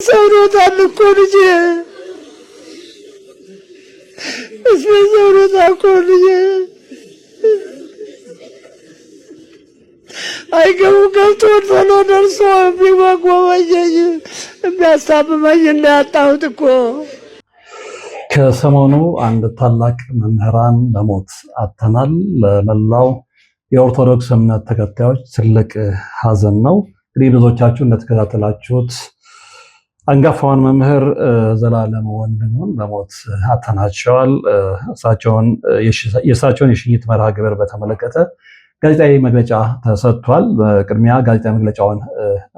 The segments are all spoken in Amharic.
ሰውሮታል እኮ ልጄ ሰውሮታል እኮ ልጄ አይገቡ ገብቶ ቶሎ ደርሶ ቢጓጓኝ ቢያስታምመኝ እንዳያጣሁት እኮ። ከሰሞኑ አንድ ታላቅ መምህራን በሞት አጥተናል። ለመላው የኦርቶዶክስ እምነት ተከታዮች ትልቅ ሐዘን ነው። እንግዲህ ብዙዎቻችሁ እንደተከታተላችሁት አንጋፋውን መምህር ዘላለም ወንድሙን በሞት አጥተናቸዋል። የእሳቸውን የሽኝት መርሃ ግብር በተመለከተ ጋዜጣዊ መግለጫ ተሰጥቷል። በቅድሚያ ጋዜጣዊ መግለጫውን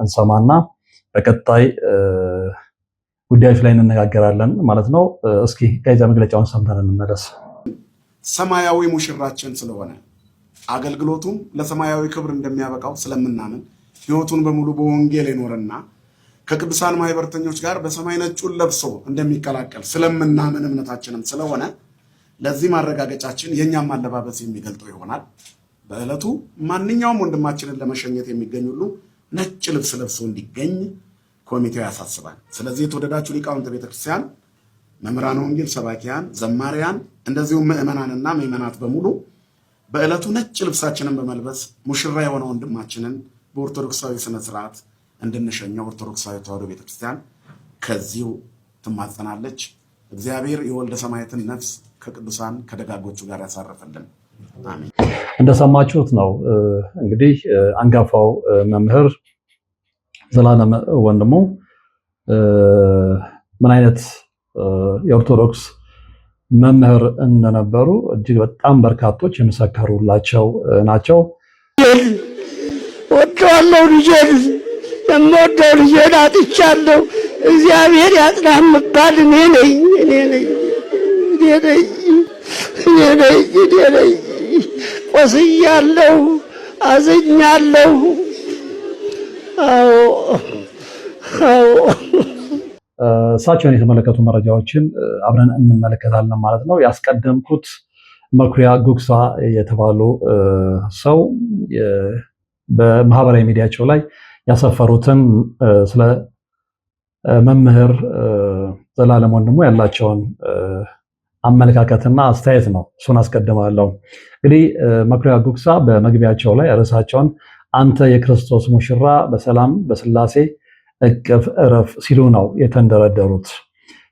እንሰማና በቀጣይ ጉዳዮች ላይ እንነጋገራለን ማለት ነው። እስኪ ጋዜጣዊ መግለጫውን ሰምተን እንመለስ። ሰማያዊ ሙሽራችን ስለሆነ አገልግሎቱም ለሰማያዊ ክብር እንደሚያበቃው ስለምናምን ሕይወቱን በሙሉ በወንጌል የኖረና ከቅዱሳን ማህበርተኞች ጋር በሰማይ ነጩን ለብሶ እንደሚቀላቀል ስለምናምን እምነታችንም ስለሆነ ለዚህ ማረጋገጫችን የኛም አለባበስ የሚገልጠው ይሆናል። በዕለቱ ማንኛውም ወንድማችንን ለመሸኘት የሚገኝ ሁሉ ነጭ ልብስ ለብሶ እንዲገኝ ኮሚቴው ያሳስባል። ስለዚህ የተወደዳችሁ ሊቃውንተ ቤተክርስቲያን፣ መምህራነ ወንጌል፣ ሰባኪያን፣ ዘማሪያን እንደዚሁም ምዕመናንና ምዕመናት በሙሉ በዕለቱ ነጭ ልብሳችንን በመልበስ ሙሽራ የሆነ ወንድማችንን በኦርቶዶክሳዊ ስነ ስርዓት እንድንሸኘው ኦርቶዶክሳዊ ተዋሕዶ ቤተክርስቲያን ከዚሁ ትማጸናለች። እግዚአብሔር የወልደ ሰማያትን ነፍስ ከቅዱሳን ከደጋጎቹ ጋር ያሳረፈልን። አሜን። እንደሰማችሁት ነው እንግዲህ አንጋፋው መምህር ዘላለም ወንድሙ ምን አይነት የኦርቶዶክስ መምህር እንደነበሩ እጅግ በጣም በርካቶች የመሰከሩላቸው ናቸው። ወጣለው ልጄን የምወደው ልጄን አጥቻለሁ። እግዚአብሔር ያጽናህ የምባል እኔ ነኝ። ቆስያለሁ፣ አዝኛለሁ። እሳቸውን የተመለከቱ መረጃዎችን አብረን እንመለከታለን ማለት ነው። ያስቀደምኩት መኩሪያ ጉግሳ የተባሉ ሰው በማህበራዊ ሚዲያቸው ላይ ያሰፈሩትን ስለ መምህር ዘላለም ወንድሙ ያላቸውን አመለካከትና አስተያየት ነው። እሱን አስቀድማለሁ። እንግዲህ መኩሪያ ጉግሳ በመግቢያቸው ላይ ርዕሳቸውን አንተ የክርስቶስ ሙሽራ በሰላም በስላሴ እቅፍ እረፍ ሲሉ ነው የተንደረደሩት።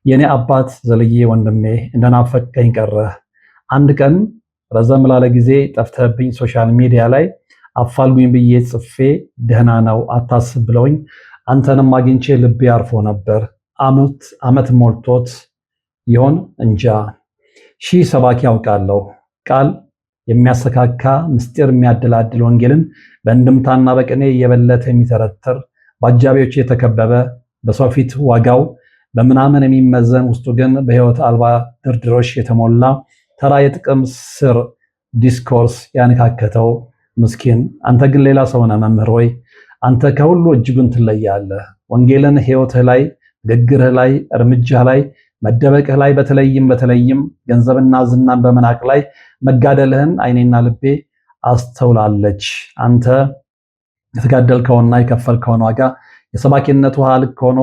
የኔ አባት ዘልዬ ወንድሜ እንደናፈቀኝ ቀረህ። አንድ ቀን ረዘም ላለ ጊዜ ጠፍተህብኝ ሶሻል ሚዲያ ላይ አፋልጉኝ ብዬ ጽፌ ደህና ነው አታስብ ብለውኝ አንተንም አግኝቼ ልቤ አርፎ ነበር። ዓመት ሞልቶት ይሆን እንጃ። ሺህ ሰባኪ ያውቃለሁ ቃል የሚያሰካካ ምስጢር የሚያደላድል ወንጌልን በእንድምታና በቅኔ እየበለተ የሚተረትር በአጃቢዎች የተከበበ በሰው ፊት ዋጋው በምናምን የሚመዘን ውስጡ ግን በሕይወት አልባ ድርድሮች የተሞላ ተራ የጥቅም ስር ዲስኮርስ ያነካከተው ምስኪን አንተ ግን ሌላ ሰው ነህ መምህር ወይ አንተ ከሁሉ እጅጉን ትለያለህ። ወንጌልን ሕይወትህ ላይ፣ ንግግርህ ላይ፣ እርምጃህ ላይ፣ መደበቅህ ላይ በተለይም ገንዘብና ዝናን በመናቅ ላይ መጋደልህን ዓይኔና ልቤ አስተውላለች። አንተ የተጋደልከውና የከፈልከውን ዋጋ የሰባኪነቱ ውሃ ልክ ሆኖ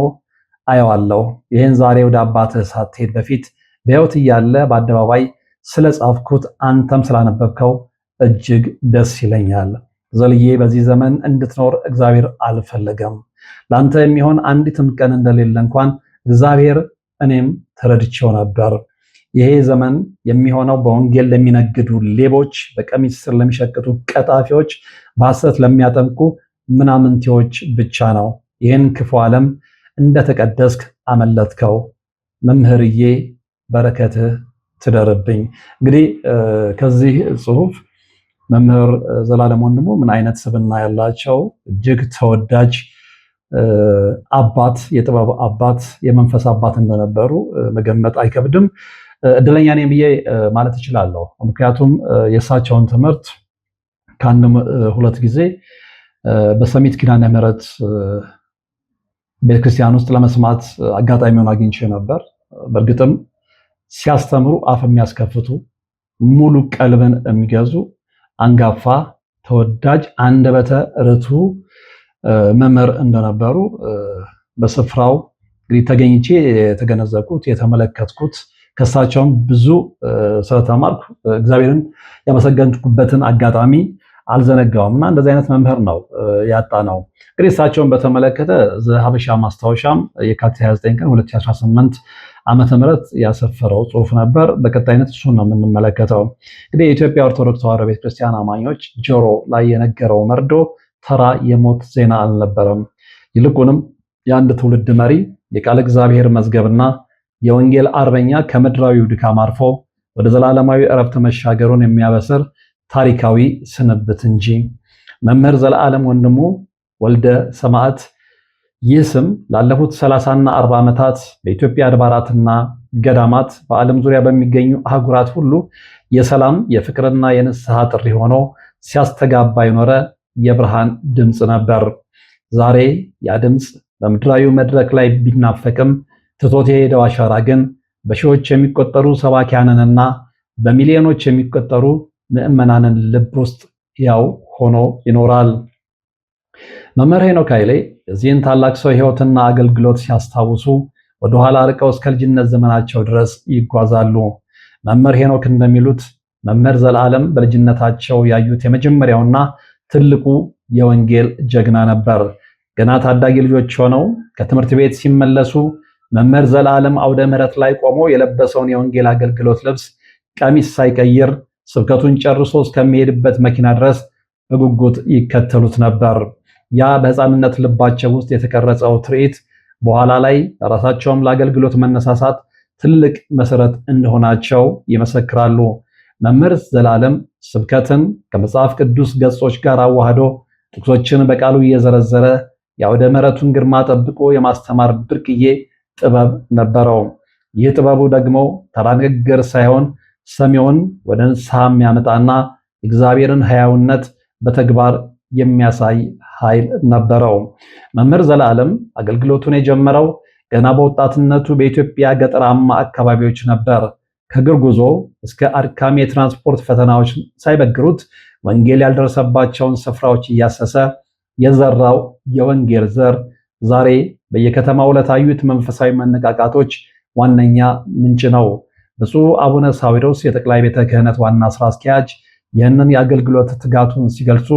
አየዋለሁ። ይህን ዛሬ ወደ አባትህ ሳትሄድ በፊት በሕይወት እያለ በአደባባይ ስለጻፍኩት አንተም ስላነበብከው እጅግ ደስ ይለኛል። ዘልዬ በዚህ ዘመን እንድትኖር እግዚአብሔር አልፈለገም። ለአንተ የሚሆን አንዲትም ቀን እንደሌለ እንኳን እግዚአብሔር እኔም ተረድቼው ነበር። ይሄ ዘመን የሚሆነው በወንጌል ለሚነግዱ ሌቦች፣ በቀሚስ ስር ለሚሸቅጡ ቀጣፊዎች፣ በሐሰት ለሚያጠምቁ ምናምንቴዎች ብቻ ነው። ይህን ክፉ ዓለም እንደተቀደስክ አመለጥከው። መምህርዬ በረከትህ ትደርብኝ። እንግዲህ ከዚህ ጽሑፍ መምህር ዘላለም ወንድሙ ምን አይነት ስብዕና ያላቸው እጅግ ተወዳጅ አባት፣ የጥበብ አባት፣ የመንፈስ አባት እንደነበሩ መገመት አይከብድም። እድለኛ ነኝ ብዬ ማለት እችላለሁ። ምክንያቱም የእሳቸውን ትምህርት ከአንድ ሁለት ጊዜ በሰሚት ኪዳነ ምሕረት ቤተክርስቲያን ውስጥ ለመስማት አጋጣሚውን አግኝቼ ነበር። በእርግጥም ሲያስተምሩ አፍ የሚያስከፍቱ ሙሉ ቀልብን የሚገዙ አንጋፋ ተወዳጅ አንደበተ ርቱዕ መምህር እንደነበሩ በስፍራው እንግዲህ ተገኝቼ የተገነዘብኩት የተመለከትኩት ከሳቸውም ብዙ ስለተማርኩ እግዚአብሔርን ያመሰገንኩበትን አጋጣሚ አልዘነጋውም እና እንደዚህ አይነት መምህር ነው ያጣ ነው። እንግዲህ እሳቸውን በተመለከተ ሀበሻ ማስታወሻም የካቲት 29 ቀን 2018 ዓመተ ምህረት ያሰፈረው ጽሑፍ ነበር። በቀጣይነት እሱን ነው የምንመለከተው። እንግዲህ የኢትዮጵያ ኦርቶዶክስ ተዋሕዶ ቤተክርስቲያን አማኞች ጆሮ ላይ የነገረው መርዶ ተራ የሞት ዜና አልነበረም። ይልቁንም የአንድ ትውልድ መሪ የቃለ እግዚአብሔር መዝገብና የወንጌል አርበኛ ከምድራዊው ድካም አርፎ ወደ ዘላለማዊ ዕረፍት መሻገሩን የሚያበስር ታሪካዊ ስንብት እንጂ። መምህር ዘለዓለም ወንድሙ ወልደ ሰማዕት ይህ ስም ላለፉት 30ና 40 ዓመታት በኢትዮጵያ አድባራትና ገዳማት በዓለም ዙሪያ በሚገኙ አህጉራት ሁሉ የሰላም የፍቅርና የንስሐ ጥሪ ሆኖ ሲያስተጋባ የኖረ የብርሃን ድምፅ ነበር። ዛሬ ያ ድምፅ በምድራዊ መድረክ ላይ ቢናፈቅም ትቶት የሄደው አሻራ ግን በሺዎች የሚቆጠሩ ሰባኪያንንና በሚሊዮኖች የሚቆጠሩ ምዕመናንን ልብ ውስጥ ያው ሆኖ ይኖራል። መምህር ሄኖክ ኃይሌ የዚህን ታላቅ ሰው ሕይወትና አገልግሎት ሲያስታውሱ ወደኋላ ርቀው እስከ ልጅነት ዘመናቸው ድረስ ይጓዛሉ። መምህር ሄኖክ እንደሚሉት መምህር ዘለዓለም በልጅነታቸው ያዩት የመጀመሪያውና ትልቁ የወንጌል ጀግና ነበር። ገና ታዳጊ ልጆች ሆነው ከትምህርት ቤት ሲመለሱ መምህር ዘለዓለም አውደ ምሕረት ላይ ቆሞ የለበሰውን የወንጌል አገልግሎት ልብስ ቀሚስ ሳይቀይር ስብከቱን ጨርሶ እስከሚሄድበት መኪና ድረስ በጉጉት ይከተሉት ነበር። ያ በሕፃንነት ልባቸው ውስጥ የተቀረጸው ትርኢት በኋላ ላይ ለራሳቸውም ለአገልግሎት መነሳሳት ትልቅ መሰረት እንደሆናቸው ይመሰክራሉ። መምህር ዘለዓለም ስብከትን ከመጽሐፍ ቅዱስ ገጾች ጋር አዋህዶ ጥቅሶችን በቃሉ እየዘረዘረ የአውደ ምሕረቱን ግርማ ጠብቆ የማስተማር ብርቅዬ ጥበብ ነበረው። ይህ ጥበቡ ደግሞ ተራ ንግግር ሳይሆን ሰሚውን ወደ ንስሐ የሚያመጣና እግዚአብሔርን ሕያውነት በተግባር የሚያሳይ ኃይል ነበረው። መምህር ዘለዓለም አገልግሎቱን የጀመረው ገና በወጣትነቱ በኢትዮጵያ ገጠራማ አካባቢዎች ነበር። ከእግር ጉዞ እስከ አድካሚ የትራንስፖርት ፈተናዎች ሳይበግሩት ወንጌል ያልደረሰባቸውን ስፍራዎች እያሰሰ የዘራው የወንጌል ዘር ዛሬ በየከተማው ለታዩት መንፈሳዊ መነቃቃቶች ዋነኛ ምንጭ ነው። ብፁዕ አቡነ ሳዊሮስ የጠቅላይ ቤተ ክህነት ዋና ስራ አስኪያጅ ይህንን የአገልግሎት ትጋቱን ሲገልጹ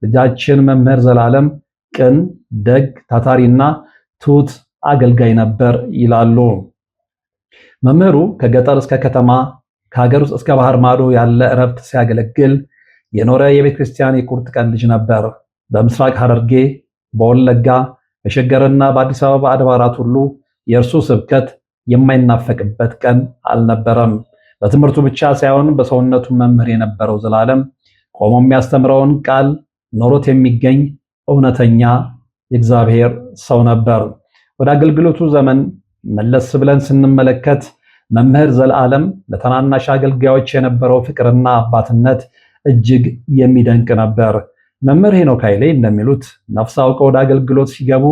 ልጃችን መምህር ዘለዓለም ቅን፣ ደግ፣ ታታሪና ትሑት አገልጋይ ነበር ይላሉ። መምህሩ ከገጠር እስከ ከተማ ከሀገር ውስጥ እስከ ባህር ማዶ ያለ እረፍት ሲያገለግል የኖረ የቤተ ክርስቲያን የቁርጥ ቀን ልጅ ነበር። በምስራቅ ሐረርጌ፣ በወለጋ፣ በሸገርና በአዲስ አበባ አድባራት ሁሉ የእርሱ ስብከት የማይናፈቅበት ቀን አልነበረም። በትምህርቱ ብቻ ሳይሆን በሰውነቱ መምህር የነበረው ዘለዓለም ቆሞ የሚያስተምረውን ቃል ኖሮት የሚገኝ እውነተኛ የእግዚአብሔር ሰው ነበር። ወደ አገልግሎቱ ዘመን መለስ ብለን ስንመለከት መምህር ዘለዓለም ለታናናሽ አገልጋዮች የነበረው ፍቅርና አባትነት እጅግ የሚደንቅ ነበር። መምህር ሄኖክ ኃይሌ እንደሚሉት ነፍስ አውቀው ወደ አገልግሎት ሲገቡ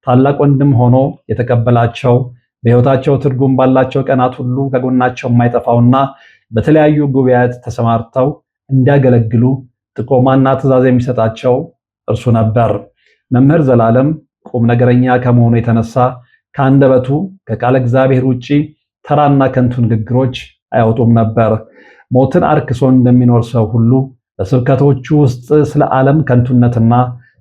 ታላቅ ወንድም ሆኖ የተቀበላቸው በሕይወታቸው ትርጉም ባላቸው ቀናት ሁሉ ከጎናቸው የማይጠፋውና በተለያዩ ጉባኤያት ተሰማርተው እንዲያገለግሉ ጥቆማና ትእዛዝ የሚሰጣቸው እርሱ ነበር። መምህር ዘለዓለም ቁም ነገረኛ ከመሆኑ የተነሳ ከአንደበቱ ከቃለ እግዚአብሔር ውጪ ተራና ከንቱ ንግግሮች አይወጡም ነበር። ሞትን አርክሶ እንደሚኖር ሰው ሁሉ በስብከቶቹ ውስጥ ስለ ዓለም ከንቱነትና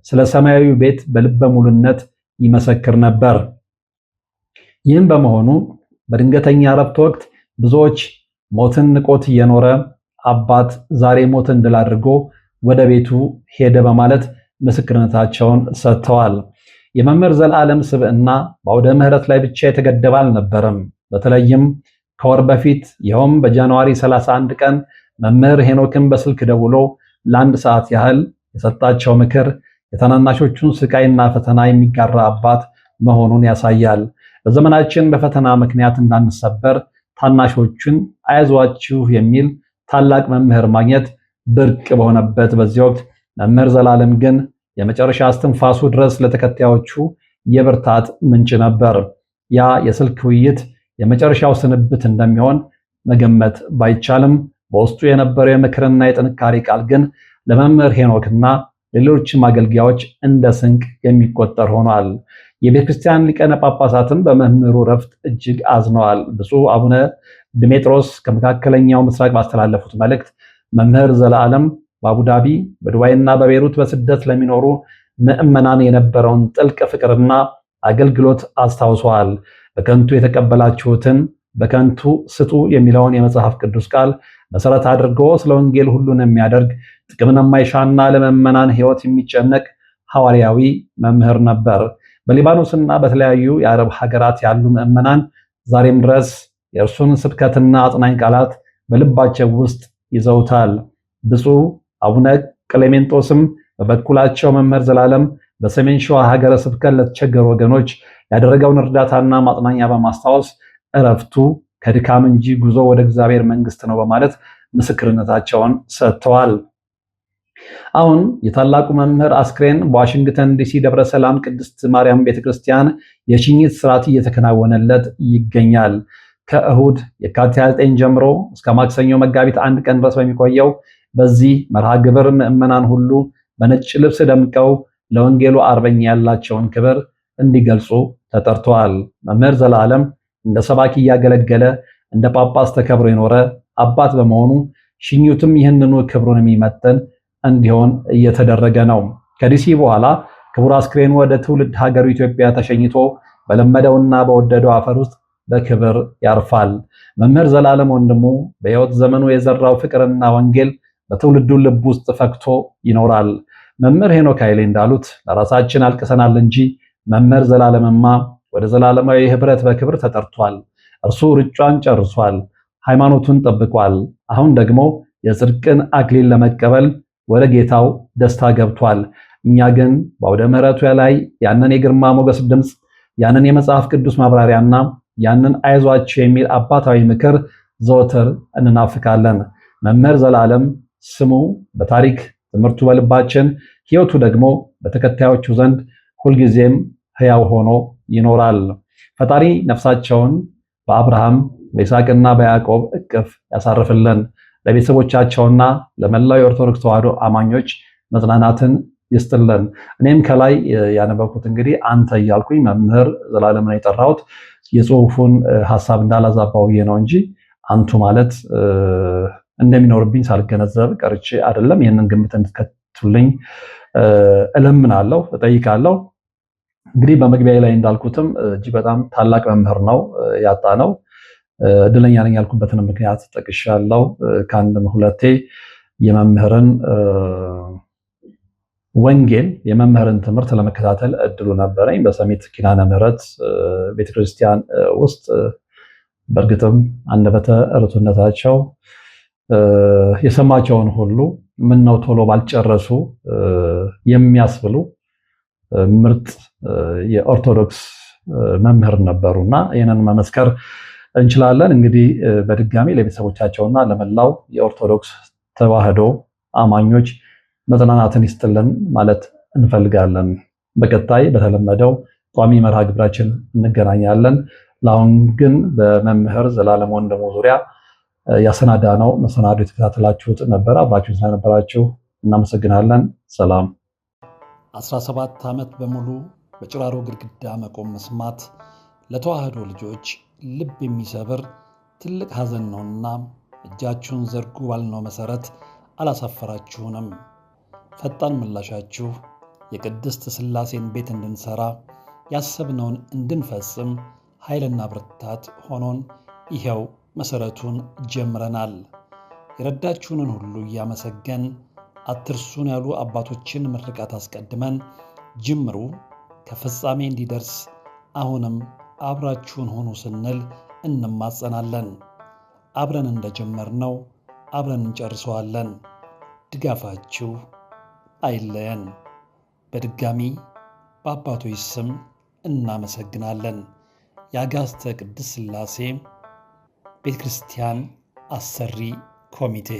ስለ ሰማያዊ ቤት በልበ ሙሉነት ይመሰክር ነበር። ይህም በመሆኑ በድንገተኛ ዕረፍት ወቅት ብዙዎች ሞትን ንቆት እየኖረ አባት ዛሬ ሞትን ድል አድርጎ ወደ ቤቱ ሄደ በማለት ምስክርነታቸውን ሰጥተዋል። የመምህር ዘለዓለም ስብዕና በአውደ ምሕረት ላይ ብቻ የተገደበ አልነበረም። በተለይም ከወር በፊት ይኸውም በጃንዋሪ 31 ቀን መምህር ሄኖክን በስልክ ደውሎ ለአንድ ሰዓት ያህል የሰጣቸው ምክር የታናናሾቹን ስቃይና ፈተና የሚጋራ አባት መሆኑን ያሳያል። በዘመናችን በፈተና ምክንያት እንዳንሰበር ታናሾቹን አይዟችሁ የሚል ታላቅ መምህር ማግኘት ብርቅ በሆነበት በዚህ ወቅት መምህር ዘለዓለም ግን የመጨረሻ እስትንፋሱ ድረስ ለተከታዮቹ የብርታት ምንጭ ነበር። ያ የስልክ ውይይት የመጨረሻው ስንብት እንደሚሆን መገመት ባይቻልም በውስጡ የነበረው የምክርና የጥንካሬ ቃል ግን ለመምህር ሄኖክና ሌሎችም አገልጋዮች እንደ ስንቅ የሚቆጠር ሆኗል። የቤተክርስቲያን ሊቃነ ጳጳሳትም በመምህሩ ረፍት እጅግ አዝነዋል። ብፁዕ አቡነ ድሜጥሮስ ከመካከለኛው ምስራቅ ባስተላለፉት መልእክት መምህር ዘለዓለም በአቡዳቢ በዱባይና በቤሩት በስደት ለሚኖሩ ምዕመናን የነበረውን ጥልቅ ፍቅርና አገልግሎት አስታውሰዋል። በከንቱ የተቀበላችሁትን በከንቱ ስጡ የሚለውን የመጽሐፍ ቅዱስ ቃል መሰረት አድርጎ ስለ ወንጌል ሁሉን የሚያደርግ ጥቅምን የማይሻና ለምዕመናን ሕይወት የሚጨነቅ ሐዋርያዊ መምህር ነበር። በሊባኖስና በተለያዩ የአረብ ሀገራት ያሉ ምዕመናን ዛሬም ድረስ የእርሱን ስብከትና አጽናኝ ቃላት በልባቸው ውስጥ ይዘውታል። ብፁዕ አቡነ ቀሌሜንጦስም በበኩላቸው መምህር ዘላለም በሰሜን ሸዋ ሀገረ ስብከት ለተቸገሩ ወገኖች ያደረገውን እርዳታና ማጽናኛ በማስታወስ እረፍቱ ከድካም እንጂ ጉዞ ወደ እግዚአብሔር መንግስት ነው በማለት ምስክርነታቸውን ሰጥተዋል። አሁን የታላቁ መምህር አስክሬን በዋሽንግተን ዲሲ ደብረ ሰላም ቅድስት ማርያም ቤተክርስቲያን የሽኝት ስርዓት እየተከናወነለት ይገኛል። ከእሁድ የካቲት 29 ጀምሮ እስከ ማክሰኞ መጋቢት 1 ቀን ድረስ በሚቆየው በዚህ መርሃ ግብር ምዕመናን ሁሉ በነጭ ልብስ ደምቀው ለወንጌሉ አርበኛ ያላቸውን ክብር እንዲገልጹ ተጠርተዋል። መምህር ዘላለም እንደ ሰባኪ እያገለገለ እንደ ጳጳስ ተከብሮ የኖረ አባት በመሆኑ ሽኙትም ይህንኑ ክብሩን የሚመጥን እንዲሆን እየተደረገ ነው። ከዲሲ በኋላ ክቡር አስክሬኑ ወደ ትውልድ ሀገሩ ኢትዮጵያ ተሸኝቶ በለመደውና በወደደው አፈር ውስጥ በክብር ያርፋል። መምህር ዘላለም ወንድሙ በሕይወት ዘመኑ የዘራው ፍቅርና ወንጌል በትውልዱ ልብ ውስጥ ፈክቶ ይኖራል። መምህር ሄኖክ ኃይሌ እንዳሉት ለራሳችን አልቅሰናል እንጂ መምህር ዘላለምማ ወደ ዘላለማዊ ህብረት በክብር ተጠርቷል። እርሱ ርጫን ጨርሷል፣ ሃይማኖቱን ጠብቋል። አሁን ደግሞ የጽድቅን አክሊል ለመቀበል ወደ ጌታው ደስታ ገብቷል። እኛ ግን በአውደ ምሕረቱ ላይ ያንን የግርማ ሞገስ ድምፅ፣ ያንን የመጽሐፍ ቅዱስ ማብራሪያና ያንን አይዟችሁ የሚል አባታዊ ምክር ዘወትር እንናፍቃለን። መምህር ዘላለም ስሙ በታሪክ ትምህርቱ በልባችን ሕይወቱ ደግሞ በተከታዮቹ ዘንድ ሁልጊዜም ሕያው ሆኖ ይኖራል። ፈጣሪ ነፍሳቸውን በአብርሃም በይስሐቅና በያዕቆብ እቅፍ ያሳርፍልን። ለቤተሰቦቻቸውና ለመላው የኦርቶዶክስ ተዋሕዶ አማኞች መጽናናትን ይስጥልን። እኔም ከላይ ያነበብኩት እንግዲህ አንተ እያልኩኝ መምህር ዘላለምን የጠራሁት የጽሁፉን ሐሳብ እንዳላዛባው ብዬ ነው እንጂ አንቱ ማለት እንደሚኖርብኝ ሳልገነዘብ ቀርቼ አይደለም። ይህንን ግምት እንድትከቱልኝ እለምናለሁ፣ እጠይቃለሁ። እንግዲህ በመግቢያ ላይ እንዳልኩትም እጅግ በጣም ታላቅ መምህር ነው ያጣ ነው። እድለኛ ነኝ ያልኩበትን ምክንያት ጠቅሻለሁ። ከአንድም ሁለቴ የመምህርን ወንጌል የመምህርን ትምህርት ለመከታተል እድሉ ነበረኝ በሰሚት ኪዳነ ምሕረት ቤተክርስቲያን ውስጥ። በእርግጥም አንደበተ ርቱዕነታቸው የሰማቸውን ሁሉ ምን ነው ቶሎ ባልጨረሱ የሚያስብሉ ምርጥ የኦርቶዶክስ መምህር ነበሩና ይህንን መመስከር እንችላለን። እንግዲህ በድጋሚ ለቤተሰቦቻቸውና ለመላው የኦርቶዶክስ ተዋሕዶ አማኞች መጽናናትን ይስጥልን ማለት እንፈልጋለን። በቀጣይ በተለመደው ቋሚ መርሃ ግብራችን እንገናኛለን። ለአሁን ግን በመምህር ዘላለም ወንድሙ ዙሪያ ያሰናዳነው መሰናዶ የተከታተላችሁት ነበር። አብራችሁን ስለነበራችሁ እናመሰግናለን። ሰላም። 17 ዓመት በሙሉ በጭራሮ ግድግዳ መቆም መስማት ለተዋሕዶ ልጆች ልብ የሚሰብር ትልቅ ሐዘን ነውና እጃችሁን ዘርጉ ባልነው መሰረት አላሳፈራችሁንም። ፈጣን ምላሻችሁ የቅድስት ሥላሴን ቤት እንድንሰራ ያሰብነውን እንድንፈጽም ኃይልና ብርታት ሆኖን ይሄው መሰረቱን ጀምረናል። የረዳችሁንን ሁሉ እያመሰገን አትርሱን ያሉ አባቶችን ምርቃት አስቀድመን ጅምሩ ከፍጻሜ እንዲደርስ አሁንም አብራችሁን ሆኑ ስንል እንማጸናለን። አብረን እንደጀመርነው አብረን እንጨርሰዋለን። ድጋፋችሁ አይለየን። በድጋሚ በአባቶች ስም እናመሰግናለን። የአጋዕዝተ ቅድስት ሥላሴ ቤተ ክርስቲያን አሰሪ ኮሚቴ